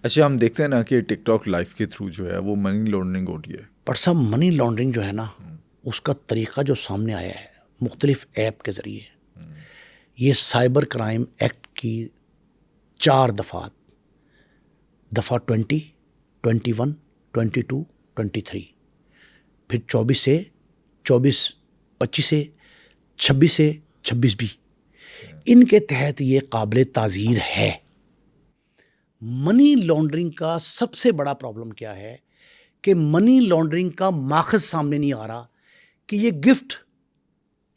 اچھا ہم دیکھتے ہیں نا کہ ٹک ٹاک لائف کے تھرو جو ہے وہ منی لانڈرنگ ہو رہی ہے. پر سب منی لانڈرنگ جو ہے نا اس کا طریقہ جو سامنے آیا ہے مختلف ایپ کے ذریعے، یہ سائبر کرائم ایکٹ کی 4 دفعات، دفعہ 20، 21، 22، 23، پھر 24 سے 25 سے 26 بھی، ان کے تحت یہ قابل تعزیر ہے. منی لانڈرنگ کا سب سے بڑا پرابلم کیا ہے کہ منی لانڈرنگ کا ماخذ سامنے نہیں آ رہا کہ یہ گفٹ،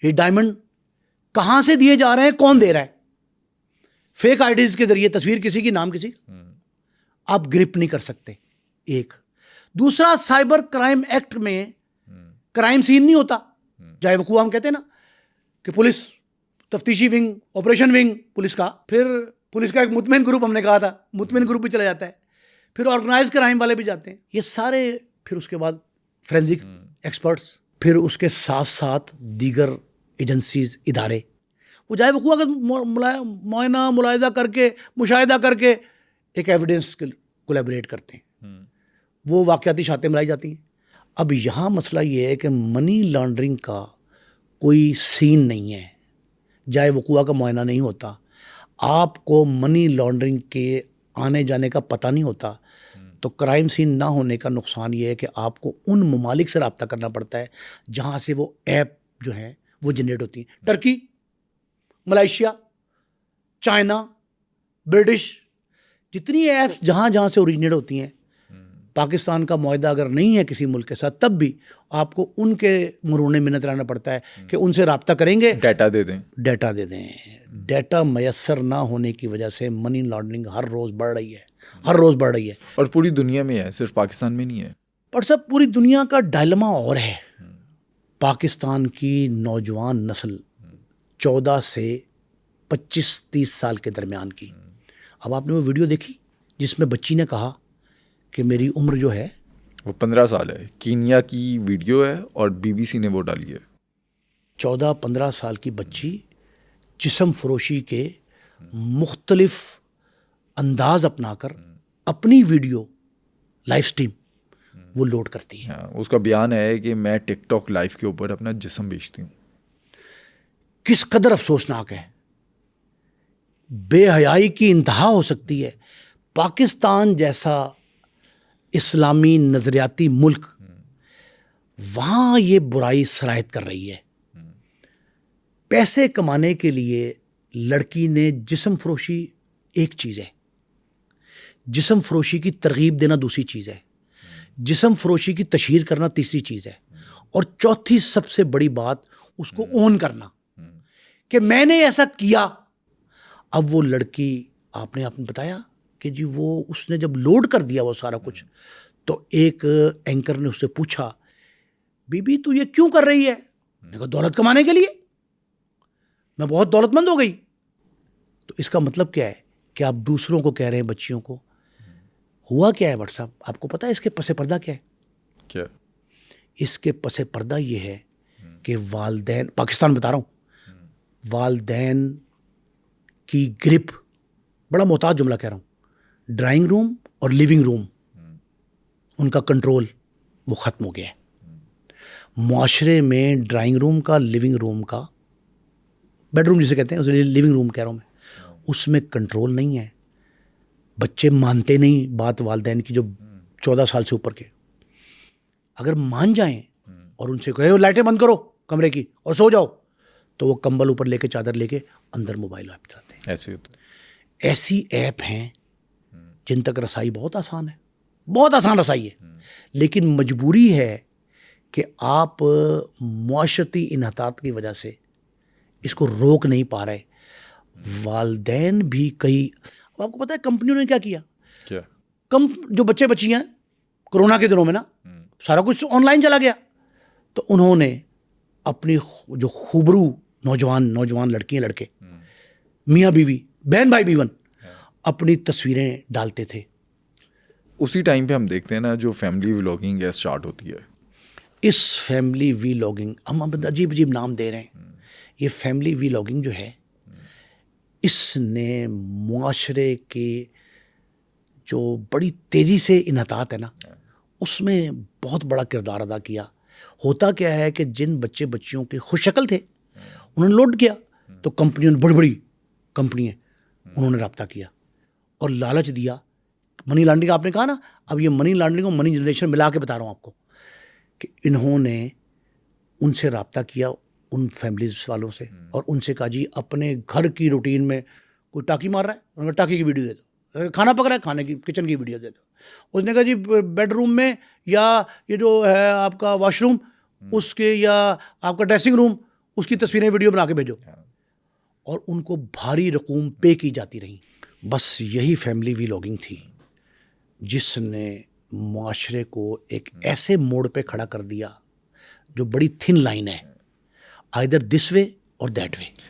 یہ ڈائمنڈ کہاں سے دیے جا رہے ہیں، کون دے رہا ہے. فیک آئی ڈیز کے ذریعے تصویر کسی کی، نام کسی، آپ گرپ نہیں کر سکتے. ایک دوسرا، سائبر کرائم ایکٹ میں کرائم سین نہیں ہوتا. جائے وقوع ہم کہتے ہیں نا کہ پولیس تفتیشی ونگ، آپریشن ونگ پولیس کا، پھر پولیس کا ایک مطمئن گروپ ہم نے کہا تھا، مطمئن گروپ بھی چلا جاتا ہے، پھر آرگنائز کرائم والے بھی جاتے ہیں، یہ سارے، پھر اس کے بعد فورینزک ایکسپرٹس، پھر اس کے ساتھ ساتھ دیگر ایجنسیز، ادارے، وہ جائے وقوع کا معائنہ ملاحظہ کر کے، مشاہدہ کر کے ایک ایویڈنس کولیبریٹ کرتے ہیں، وہ واقعاتی شاتیں ملائی جاتی ہیں. اب یہاں مسئلہ یہ ہے کہ منی لانڈرنگ کا کوئی سین نہیں ہے، جائے وقوع کا معائنہ نہیں ہوتا، آپ کو منی لانڈرنگ کے آنے جانے کا پتہ نہیں ہوتا، تو کرائم سین نہ ہونے کا نقصان یہ ہے کہ آپ کو ان ممالک سے رابطہ کرنا پڑتا ہے جہاں سے وہ ایپ جو ہیں وہ جنریٹ ہوتی ہیں. ٹرکی، ملائیشیا، چائنا، برٹش، جتنی ایپس جہاں جہاں سے اوریجنیٹ ہوتی ہیں، پاکستان کا معاہدہ اگر نہیں ہے کسی ملک کے ساتھ، تب بھی آپ کو ان کے مرہون منت رہنا پڑتا ہے کہ ان سے رابطہ کریں گے، ڈیٹا دے دیں. ڈیٹا میسر نہ ہونے کی وجہ سے منی لانڈرنگ ہر روز بڑھ رہی ہے. اور پوری دنیا میں ہے، صرف پاکستان میں نہیں ہے. پر سب پوری دنیا کا ڈائلما اور ہے. پاکستان کی نوجوان نسل 14 سے 25-30 سال کے درمیان کی، اب آپ نے وہ ویڈیو دیکھی جس میں بچی نے کہا کہ میری عمر جو ہے وہ 15 سال ہے. کینیا کی ویڈیو ہے اور BBC نے وہ ڈالی ہے. 14-15 سال کی بچی جسم فروشی کے مختلف انداز اپنا کر اپنی ویڈیو لائف سٹریم وہ لوڈ کرتی ہے. اس کا بیان ہے کہ میں ٹک ٹاک لائف کے اوپر اپنا جسم بیچتی ہوں. کس قدر افسوسناک ہے، بے حیائی کی انتہا ہو سکتی ہے. پاکستان جیسا اسلامی نظریاتی ملک، وہاں یہ برائی سرایت کر رہی ہے. پیسے کمانے کے لیے لڑکی نے جسم فروشی ایک چیز ہے، جسم فروشی کی ترغیب دینا دوسری چیز ہے، جسم فروشی کی تشہیر کرنا تیسری چیز ہے، اور چوتھی سب سے بڑی بات اس کو اون کرنا کہ میں نے ایسا کیا. اب وہ لڑکی، آپ نے بتایا کہ جی وہ اس نے جب لوڈ کر دیا وہ سارا کچھ، تو ایک اینکر نے اس سے پوچھا، بی بی تو یہ کیوں کر رہی ہے؟ میں کہا دولت کمانے کے لیے، میں بہت دولت مند ہو گئی. تو اس کا مطلب کیا ہے کہ آپ دوسروں کو کہہ رہے ہیں، بچیوں کو. ہوا کیا ہے بٹ صاحب، آپ کو پتا ہے اس کے پس پردہ کیا ہے؟ کیا؟ اس کے پس پردہ یہ ہے کہ والدین، پاکستان بتا رہا ہوں، والدین کی گرپ، بڑا محتاط جملہ کہہ رہا ہوں، ڈرائنگ روم اور لیونگ روم، ان کا کنٹرول وہ ختم ہو گیا ہے. معاشرے میں ڈرائنگ روم کا، لیونگ روم کا، بیڈ روم جسے کہتے ہیں، لیونگ روم کہہ رہا ہوں میں، اس میں کنٹرول نہیں ہے. بچے مانتے نہیں بات والدین کی، جو 14 سال سے اوپر کے. اگر مان جائیں اور ان سے کہے لائٹیں بند کرو کمرے کی اور سو جاؤ، تو وہ کمبل اوپر لے کے، چادر لے کے اندر موبائل ایپ چلاتے ہیں. ایسے ہوتا ہے. ایسی ایپ ہیں جن تک رسائی بہت آسان ہے، بہت آسان رسائی ہے، لیکن مجبوری ہے کہ آپ معاشرتی انحطاط کی وجہ سے اس کو روک نہیں پا رہے. والدین بھی کئی، اب آپ کو پتا ہے کمپنیوں نے کیا کیا؟ کیا؟ جو بچے بچیاں کورونا کے دنوں میں نا سارا کچھ آن لائن چلا گیا، تو انہوں نے اپنی جو خوبرو نوجوان لڑکیاں لڑکے، میاں بیوی، بہن بھائی بیون، اپنی تصویریں ڈالتے تھے. اسی ٹائم پہ ہم دیکھتے ہیں نا جو فیملی ولاگنگ اسٹارٹ ہوتی ہے. اس فیملی ولاگنگ، ہم عجیب عجیب نام دے رہے ہیں. یہ فیملی ولاگنگ جو ہے، اس نے معاشرے کے جو بڑی تیزی سے انحطاط ہے نا، اس میں بہت بڑا کردار ادا کیا. ہوتا کیا ہے کہ جن بچے بچیوں کے خوش شکل تھے انہوں نے لوٹ کیا، تو کمپنیوں نے، بڑی بڑی کمپنی ہیں، انہوں نے رابطہ کیا اور لالچ دیا. منی لانڈرنگ آپ نے کہا نا، اب یہ منی لانڈرنگ اور منی جنریشن ملا کے بتا رہا ہوں آپ کو کہ انہوں نے ان سے رابطہ کیا، ان فیملیز والوں سے، اور ان سے کہا جی اپنے گھر کی روٹین میں کوئی ٹاکی مار رہا ہے، انہوں نے ٹاکی کی ویڈیو دے دو. کھانا پک رہا ہے، کھانے کی کچن کی ویڈیو دے دو. اس نے کہا جی بیڈ روم میں یا یہ جو ہے آپ کا واش روم اس کے یا آپ کا ڈریسنگ روم اس کی تصویریں ویڈیو بنا کے بھیجو. اور ان کو بھاری رقوم پے کی جاتی رہیں. بس یہی فیملی ویلاگنگ تھی جس نے معاشرے کو ایک ایسے موڑ پہ کھڑا کر دیا جو بڑی تھن لائن ہے، آئدر دس وے اور دیٹ وے.